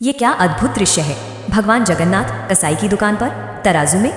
ये क्या अद्भुत दृश्य है। भगवान जगन्नाथ कसाई की दुकान पर तराजू में।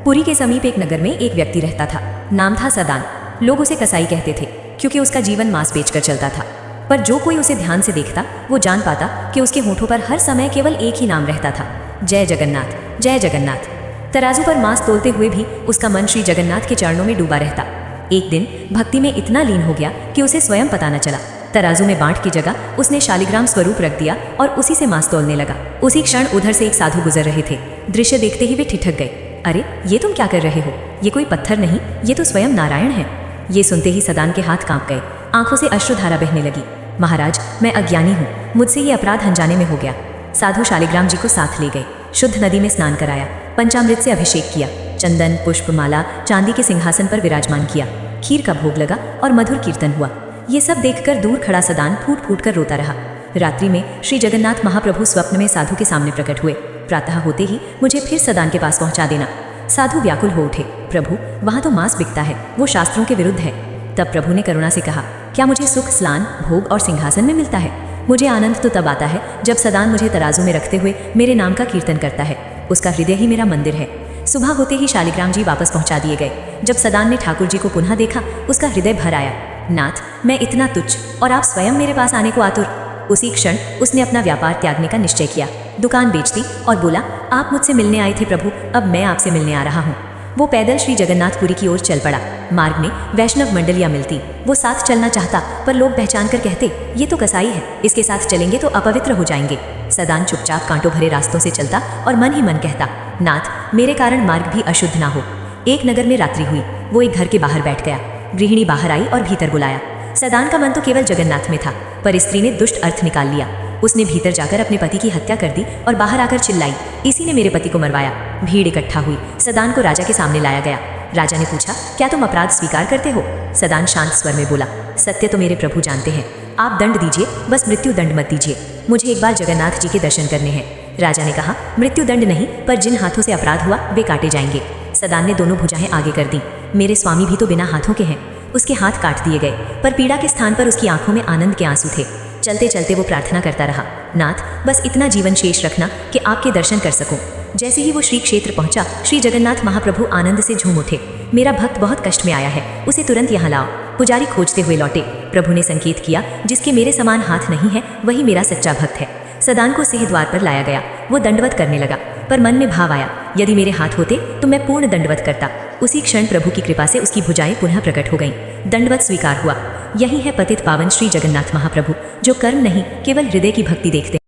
पुरी के समीप एक नगर में एक व्यक्ति रहता था। नाम था सदान। लोग उसे कसाई कहते थे क्योंकि उसका जीवन मांस बेचकर चलता था। पर जो कोई उसे ध्यान से देखता वो जान पाता कि उसके होठों पर हर समय केवल एक ही नाम रहता था, जय जगन्नाथ, जय जगन्नाथ। तराजू पर मांस तोलते हुए भी उसका मन श्री जगन्नाथ के चरणों में डूबा रहता। एक दिन भक्ति में इतना लीन हो गया कि उसे स्वयं पता न चला। तराजू में बांट की जगह उसने शालिग्राम स्वरूप रख दिया और उसी से मांस तोलने लगा। उसी क्षण उधर से एक साधु गुजर रहे थे। दृश्य देखते ही वे ठिठक गए। अरे ये तुम क्या कर रहे हो? ये कोई पत्थर नहीं, ये तो स्वयं नारायण है। ये सुनते ही सदान के हाथ कांप गए, आंखों से अश्रुधारा बहने लगी। महाराज, मैं अज्ञानी हूँ, मुझसे ये अपराध अनजाने में हो गया। साधु शालिग्राम जी को साथ ले गए, शुद्ध नदी में स्नान कराया, पंचामृत से अभिषेक किया, चंदन पुष्प माला चांदी के सिंहासन पर विराजमान किया, खीर का भोग लगा और मधुर कीर्तन हुआ। ये सब देखकर दूर खड़ा सदान फूट फूट कर रोता रहा। रात्रि में श्री जगन्नाथ महाप्रभु स्वप्न में साधु के सामने प्रकट हुए। प्रातः होते ही मुझे फिर सदान के पास पहुंचा देना। साधु व्याकुल हो उठे। प्रभु, वहां तो मांस बिकता है, वो शास्त्रों के विरुद्ध है। तब प्रभु ने करुणा से कहा, क्या मुझे सुख स्नान भोग और सिंहासन में मिलता है? मुझे आनंद तो तब आता है जब सदान मुझे तराजू में रखते हुए मेरे नाम का कीर्तन करता है। उसका हृदय ही मेरा मंदिर है। सुबह होते ही शालिग्राम जी वापस पहुंचा दिए गए। जब सदान ने ठाकुर जी को पुनः देखा, उसका हृदय भर आया। नाथ, मैं इतना तुच्छ और आप स्वयं मेरे पास आने को आतुर। उसी क्षण उसने अपना व्यापार त्यागने का निश्चय किया, दुकान बेच दी और बोला, आप मुझसे मिलने आए थे प्रभु, अब मैं आपसे मिलने आ रहा हूँ। वो पैदल श्री जगन्नाथपुरी की ओर चल पड़ा। मार्ग में वैष्णव मंडलियां मिलती। वो साथ चलना चाहता पर लोग पहचान कर कहते, ये तो कसाई है, इसके साथ चलेंगे तो अपवित्र हो जाएंगे। सदान चुपचाप कांटों भरे रास्तों से चलता और मन ही मन कहता, नाथ, मेरे कारण मार्ग भी अशुद्ध ना हो। एक नगर में रात्रि हुई। वो एक घर के बाहर बैठ गया। गृहिणी बाहर आई और भीतर बुलाया। सदान का मन तो केवल जगन्नाथ में था, पर स्त्री ने दुष्ट अर्थ निकाल लिया। उसने भीतर जाकर अपने पति की हत्या कर दी और बाहर आकर चिल्लाई, इसी ने मेरे पति को मरवाया। भीड़ इकट्ठा हुई। सदान को राजा के सामने लाया गया। राजा ने पूछा, क्या तुम अपराध स्वीकार करते हो? सदान शांत स्वर में बोला, सत्य तो मेरे प्रभु जानते हैं। आप दंड दीजिए, बस मृत्यु दंड मत दीजिए। मुझे एक बार जगन्नाथ जी के दर्शन करने हैं। राजा ने कहा, मृत्यु दंड नहीं, पर जिन हाथों से अपराध हुआ वे काटे जाएंगे। सदान ने दोनों भुजाएं आगे कर दी। मेरे स्वामी भी तो बिना हाथों के हैं। उसके हाथ काट दिए गए, पर पीड़ा के स्थान पर उसकी आंखों में आनंद के आंसू थे। चलते चलते वो प्रार्थना करता रहा, नाथ, बस इतना जीवन शेष रखना कि आपके दर्शन कर सकूं। जैसे ही वो श्री क्षेत्र पहुंचा, श्री जगन्नाथ महाप्रभु आनंद से झूम उठे। मेरा भक्त बहुत कष्ट में आया है, उसे तुरंत यहाँ लाओ। पुजारी खोजते हुए लौटे। प्रभु ने संकेत किया, जिसके मेरे समान हाथ नहीं है वही मेरा सच्चा भक्त है। सदान को सिंह द्वार पर लाया गया। वो दंडवत करने लगा, पर मन में भाव आया, यदि मेरे हाथ होते तो मैं पूर्ण दंडवत करता। उसी क्षण प्रभु की कृपा से उसकी भुजाएं पुनः प्रकट हो गईं। दंडवत स्वीकार हुआ। यही है पतित पावन श्री जगन्नाथ महाप्रभु, जो कर्म नहीं केवल हृदय की भक्ति देखते।